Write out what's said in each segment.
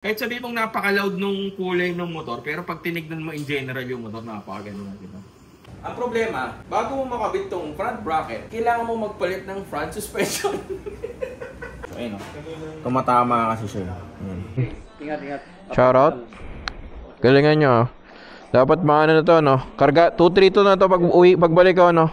Kahit sabihin mong napaka-loud nung kulay ng motor, pero pag tinignan mo in general yung motor, napakaganda na, diba? Ang problema, bago mo makabit tong front bracket, kailangan mo magpalit ng front suspension. So, ayun o. Tumatama kasi siya. Ingat. Shoutout. Galingan nyo. Dapat maano na to, no? Karga, 232 na to pag uwi, pagbalik ko, no?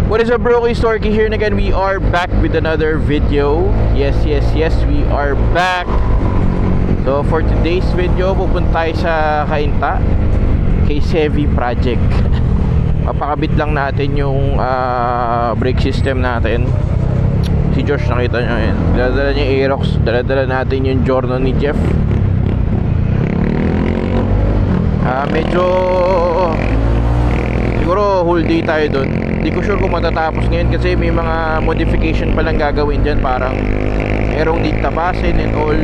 What is up, Brokey Storky here, and again we are back with another video. Yes, we are back. So for today's video, pupunta tayo sa Cainta kay Sevi Project. Papakabit lang natin yung brake system natin. Si Josh, nakita nyo yun, daladala niya yung Aerox, daladala natin yung Jordan ni Jeff. Medyo siguro whole day tayo dun. Hindi ko sure kung matatapos ngayon kasi may mga modification pa lang gagawin dyan. Parang merong need tapasin and all.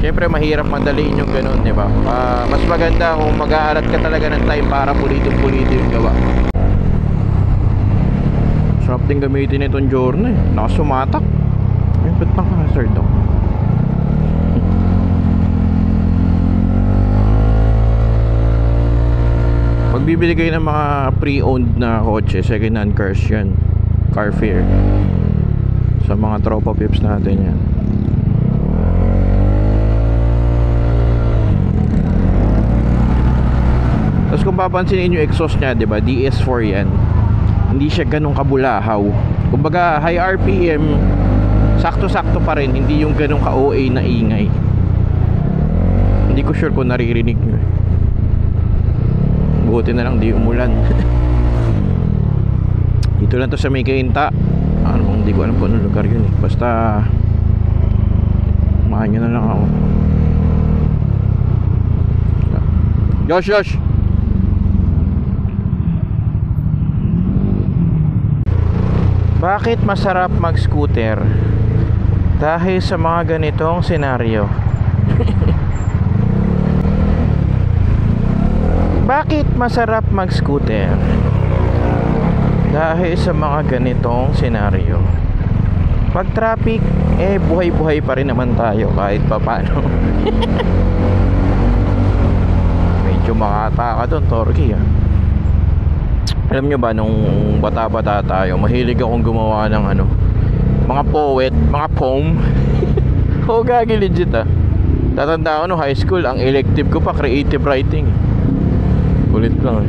Syempre mahirap madaliin yung ganun, diba? Mas maganda kung mag-aaral ka talaga ng time para pulitin yung gawa. Sarap din gamitin itong Jordan eh. Nakasumatak. Yung ba't naka-hazard daw? Pag bibili kayo ng mga pre-owned na kotse, second hand cars yan, car fair, sa mga tropa pips natin yan. Tapos kung papansinin yung exhaust nya, diba, DS4 yan, hindi siya ganun kabulahaw. Kumbaga high RPM, sakto-sakto pa rin, hindi yung ganun ka-OA na ingay. Hindi ko sure kung naririnig nyo eh. Buti na lang di umulan. Dito lang to sa may Cainta. Hindi ko alam kung anong lugar yun eh. Basta mahan nyo na lang ako. Josh! Bakit masarap mag-scooter? Dahil sa mga ganitong senaryo. Bakit masarap mag-scooter? Dahil sa mga ganitong senaryo. Pag traffic, buhay-buhay pa rin naman tayo kahit papano. Medyo makata ka doon, Torky ah. Alam nyo ba, nung bata-bata tayo, mahilig akong gumawa ng mga poet, mga poem. Oo, gagi legit ah. Tatanda ako no high school, ang elective ko pa creative writing. Ulit lang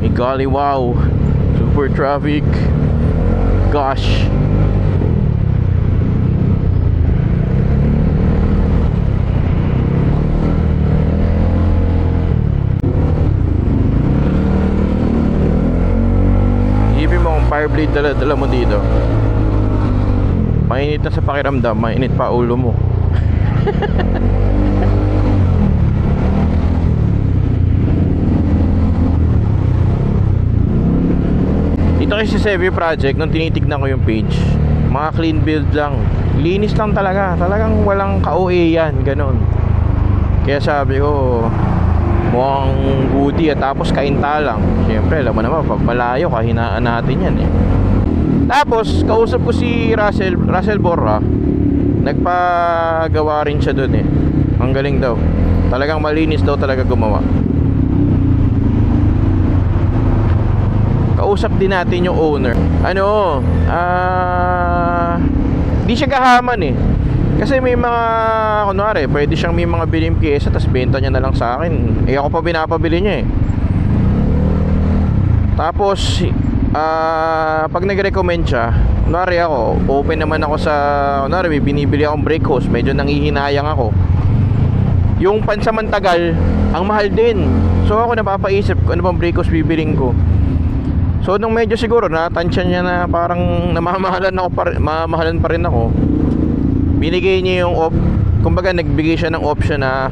eh. Golly wow, super traffic. Gosh. Isipin mo kung fireblade dala mo dito, mainit na sa pakiramdam, mainit pa ulo mo. Dito kasi sa Sevi Project, nung tinitignan ko yung page, mga clean build lang, linis lang talaga, talagang walang ka-OA yan, ganun. Kaya sabi ko, mukhang goodie at tapos Cainta lang. Siyempre, alam mo naman, pag malayo, kahinaan natin yan eh. Tapos, kausap ko si Russell Borra, nagpagawa rin siya dun eh. Ang galing daw, talagang malinis daw talaga gumawa. Kausap din natin yung owner. Di siya gahaman eh. Kasi may mga, kunwari, pwede siyang may mga biling pyesa tapos benta niya na lang sa akin. Ako pa pinapabili niya eh. Tapos pag nag-recommend siya, kunwari ako, open naman ako sa, kunwari may binibili akong brake hose, medyo nanghihinayang ako. Yung pansamantagal, ang mahal din. So ako napapaisip kung ano bang brake hose bibiling ko. So nung medyo siguro natansya niya na parang mamahalan pa rin ako, binigay niya yung kumbaga nagbigay siya ng option na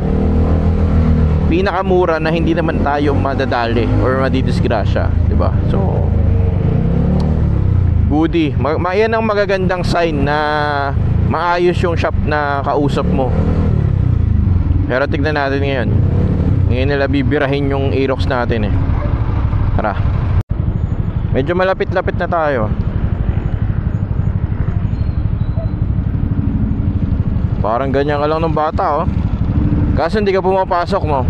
pinakamura na hindi naman tayo madadali or madidisgrasya, di ba? So goodie, yan ang magagandang sign na maayos yung shop na kausap mo. Pero tignan natin ngayon. Ngayon nila bibirahin yung Aerox natin eh. Tara. Medyo malapit-lapit na tayo. Parang ganyan ka lang ng bata oh. Kaso hindi ka pumapasok no.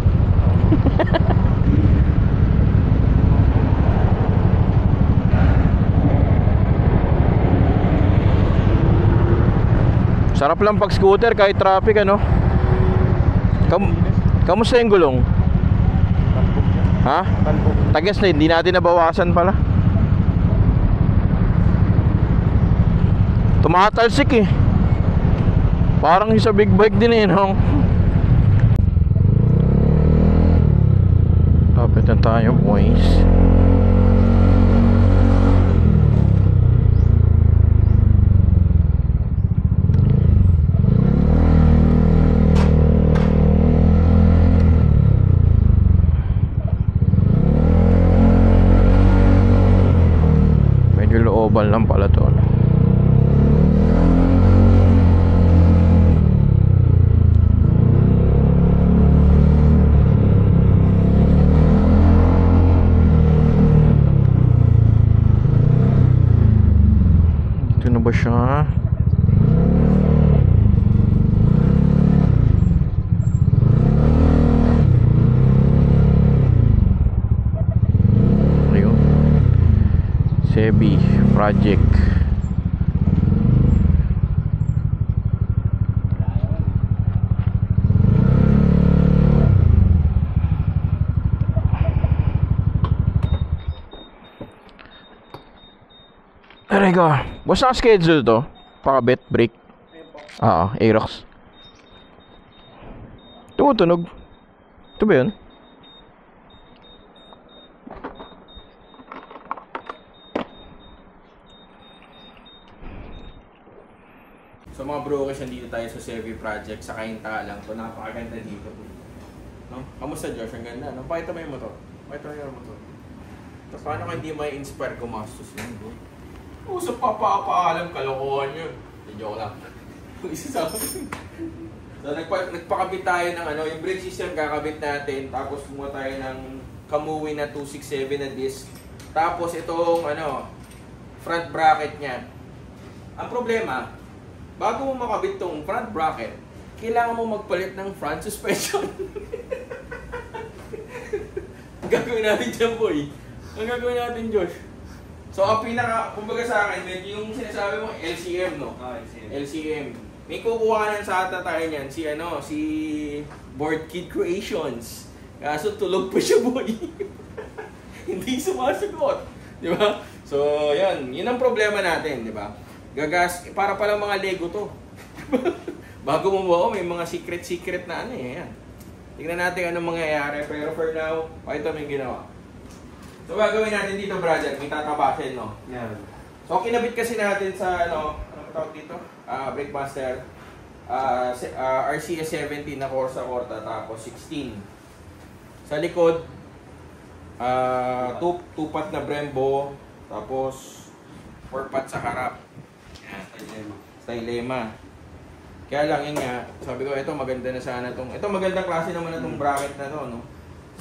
Sarap lang pag scooter kahit traffic ano. Kamusta yung gulong? Ha? Tagas na, hindi natin nabawasan pala. Tumatalsik eh. Parang sa big bike din eh no? Lapit na tayo boys. Medyo looban lang pala to. Ba siya? Ayun. Sebi project. Aray ko. Basta schedule to? Pakabit, break. Oo, Aerox. Tumutunog. Ito ba yun? So mga brokers, nandito tayo sa Sevi Project sa Kaintalang. Ito, napakaganda dito. No? Kamusta Josh? Ang ganda. No? Pakita mo yung motor. Pakita mo yung motor. Tapos paano ka hindi may inspire gumastos yun, bro? Sa papaalam, kalokohan yun. Joke lang. Isa sa akin. So nagpakabit tayo ng ano, yung brake system kakabit natin. Tapos kumuha tayo ng Kamui na 267 na disc. Tapos itong ano, front bracket niya. Ang problema, bago mo makabit tong front bracket, kailangan mo magpalit ng front suspension. Ang gagawin natin dyan, boy. Ang gagawin natin, Josh. So, ang pinaka, kumbaga sa akin, medyo yung sinasabi mo, LCM, no? LCM. May kukuhanan sa tayo niyan, si Board Kid Creations. Kaso tulog pa siya, boy. Hindi sumasagot. Di ba? So, yan. Yun ang problema natin, di ba? Gagas, para palang mga Lego to. Bago mo buo, may mga secret na ano eh. Yan. Tingnan natin anong mangyayari. Pero for now, ito may ginawa. So gagawin natin dito, brother, may tatapasin, no? Yan. So kinabit kasi natin sa, ano tawag dito? Brake Master. RCS 17 na Corsa Corta, tapos 16. Sa likod, 2-pot na Brembo, tapos 4-pot sa harap. Yan. Stylema. Kaya lang, yun nga, sabi ko, ito maganda na sana itong, ito magandang klase naman na itong bracket na to, no?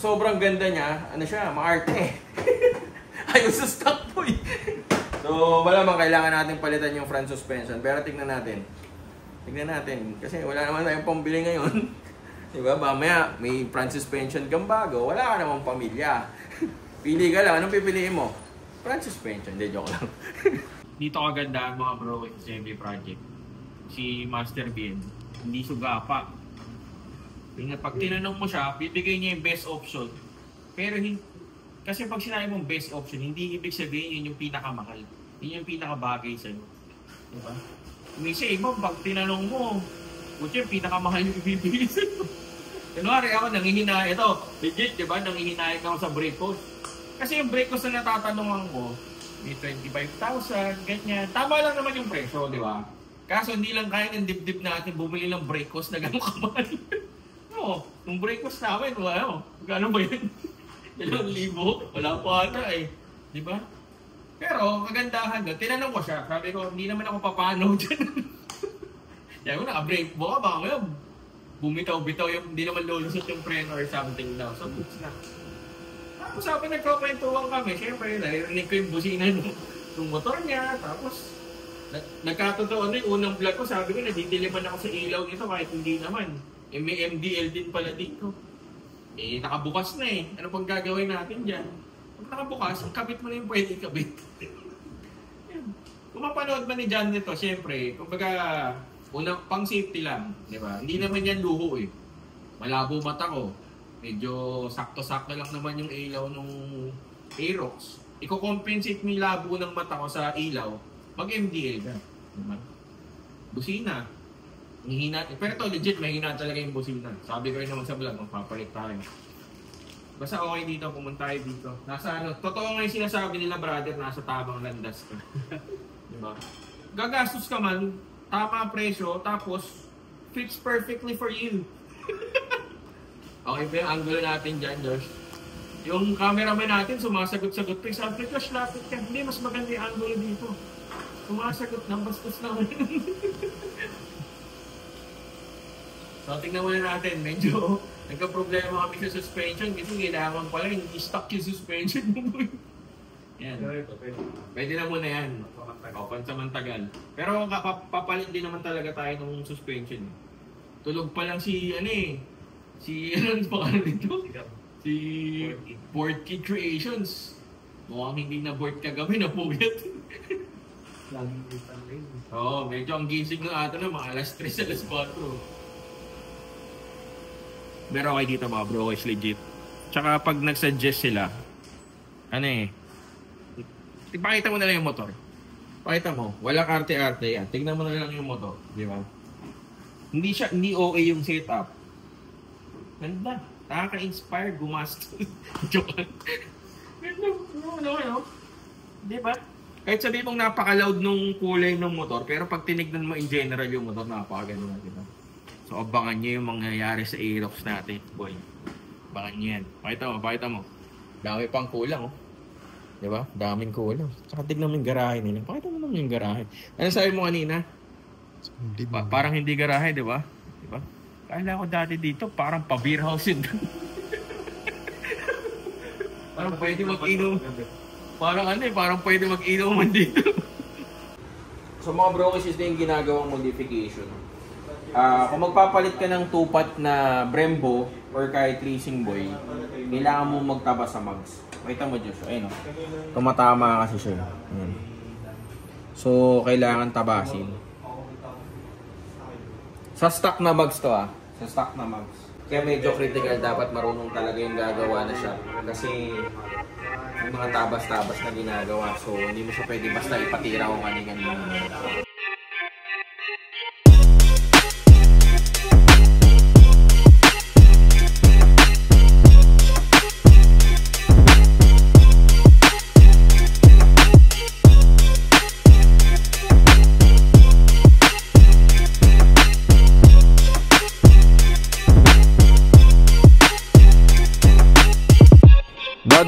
Sobrang ganda niya, ano siya, maarte. Ayun sa stock boy. So, malamang kailangan natin palitan yung front suspension. Pero tignan natin. Kasi wala naman tayong pambili ngayon. Diba? Mamaya, may front suspension kang bago. Wala ka namang pamilya. Pili ka lang. Anong pipiliin mo? Front suspension. Hindi, joke lang. Dito kagandaan mga bro sa Sevi Project. Si Master Bien, hindi sugapa. Pag tinanong mo siya, bibigay niya yung best option. Pero kasi pag sinabi mong best option, hindi ibig sabihin yun yung pinakamahal. Yun yung pinakabagay sa'yo. Diba? Minsan iba, pag tinanong mo, kutya yung pinakamahal yung ibibigay sa'yo. Kunwari ako, nangihinay. Ito, legit, diba? Nangihinay ako sa brake cost. Kasi yung brake cost na natatanungan ko, may 25,000, ganyan. Tama lang naman yung presyo, diba? Kaso hindi lang kaya ng dibdib natin bumili ng brake cost na gano'ng kamahal. No, yung brake cost namin, gano'n ba yun? 2,000? Wala pa ata eh. Di ba? Pero, kagandahan doon, tinanong ko siya. Sabi ko, hindi naman ako papano dyan. Sabi ko, naka-brake mo ka, baka ngayon, bumitaw-bitaw yung, hindi naman lulusot yung preno or something daw. So, goods na. Tapos sabi nagkakwentuhan kami, syempre, narinig ko yung busina ng motor niya, tapos nagkatotoo na yung unang vlog ko, sabi ko, nadidiliman ako sa ilaw nito kahit hindi naman. May MDL din pala dito. Nakabukas na eh. Ano pang gagawin natin dyan? Pag nakabukas, ang kabit mo na yung pwede kabit. Kung mapanood man ni John nito, syempre, kumbaga, unang pang safety lang, di ba? Hindi naman yan luho eh. Malabo mata ko. Medyo sakto-sakto lang naman yung ilaw nung Aerox. Iko-compensate mo yung labo ng mata ko sa ilaw, mag-MDL ka. Diba? Busina. Hihina. Pero ito, legit, may hina talaga yung busina. Sabi ko rin naman sa vlog, magpapalit tayo. Basta okay dito, pumunta tayo dito. Nasa ano, totoo nga yung sinasabi nila, brother, nasa tamang landas ka. Diba? Gagastos ka man, tama ang presyo, tapos fits perfectly for you. Okay ba yung angulo natin dyan, Josh? Yung cameraman natin, sumasagot-sagot pa. Sabi ko, Josh, lapit ka. Hindi, mas maganda yung angulo dito. Sumasagot ng bastos naman. So, tingnan muna natin. Medyo nagka-problema kami sa suspension kasi kailangan pala hindi stuck yung suspension mo. Yan. Pwede na muna yan. O, pansamantagal. Pero papalit din naman talaga tayo ng suspension. Tulog pa lang si, ano eh, ano pangalan dito? Si Boardkey Creations. Mukhang hindi na board kagabi, napuyat. Laging litan rin. Oo, medyo ang gising ng ato na, mga alas 3, alas 4. Pero okay dito mga bro, is legit. Tsaka pag nag-suggest sila, ano eh, ipakita mo na lang yung motor. Pakita mo, walang arte-arte yan. Tignan mo na lang yung motor, di ba? Hindi okay yung setup. Ganda. Nakaka-inspire, gumastos. Joke lang. Ganda. Ano? Di ba? Kahit sabihin mong napaka-loud nung kulay ng motor, pero pag tinignan mo in general yung motor, napakaganda na, di ba? So, abangan nyo yung mangyayari sa Aerox natin, boy. Abangan nyo yan. Pakita mo. Dami pang kulang, oh. Di ba? Daming kulang. Saka tignan mo yung garahe nila. Pakita mo naman yung garahe. Ano sabi mo kanina? Parang hindi garahe, di ba? Di ba? Kala ko dati dito, parang pa-beer house yun. Parang pwede mag-inom. Parang pwede mag-inom man dito. So mga bro, kasi ito yung ginagawang modification. Kung magpapalit ka ng tupat na Brembo or kahit Racing Boy, kailangan mo magtaba sa mags. Makita mo Diyos, ayun o. Tumatama kasi siya. Ayan. So, kailangan tabasin. Sa stock na mags to Sa stock na mags. Kaya medyo critical, dapat marunong talaga yung gagawa na siya. Kasi yung mga tabas-tabas na ginagawa. So, hindi mo siya pwede basta ipatira kung kaningan mo.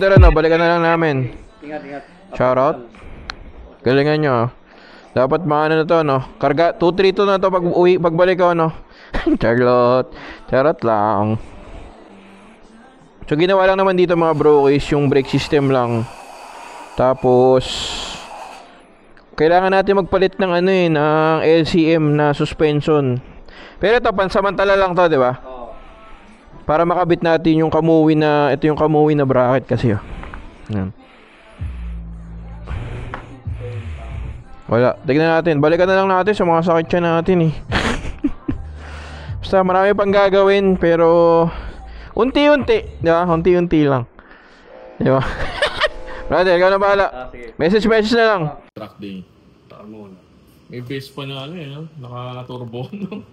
Brother, balikan na lang namin. Ingat. Shoutout. Galingan nyo. Dapat maano na to, no? Karga, 2-3 na to pagbalik ko, no? Charot lang. So, ginawa lang naman dito mga bro is yung brake system lang. Tapos, kailangan natin magpalit ng ng LCM na suspension. Pero ito, pansamantala lang to, di ba? Para makabit natin yung kamuwi na, ito yung kamuwi na bracket kasi yan. Wala, tignan natin. Balikan na lang natin sa mga sakit siya natin eh. Basta marami pang gagawin pero unti-unti, di ba? Unti-unti lang. Di ba? Brother, ikaw na bahala. Message na lang. Track day. Taka mo na. May base pa na naka-turbo, no?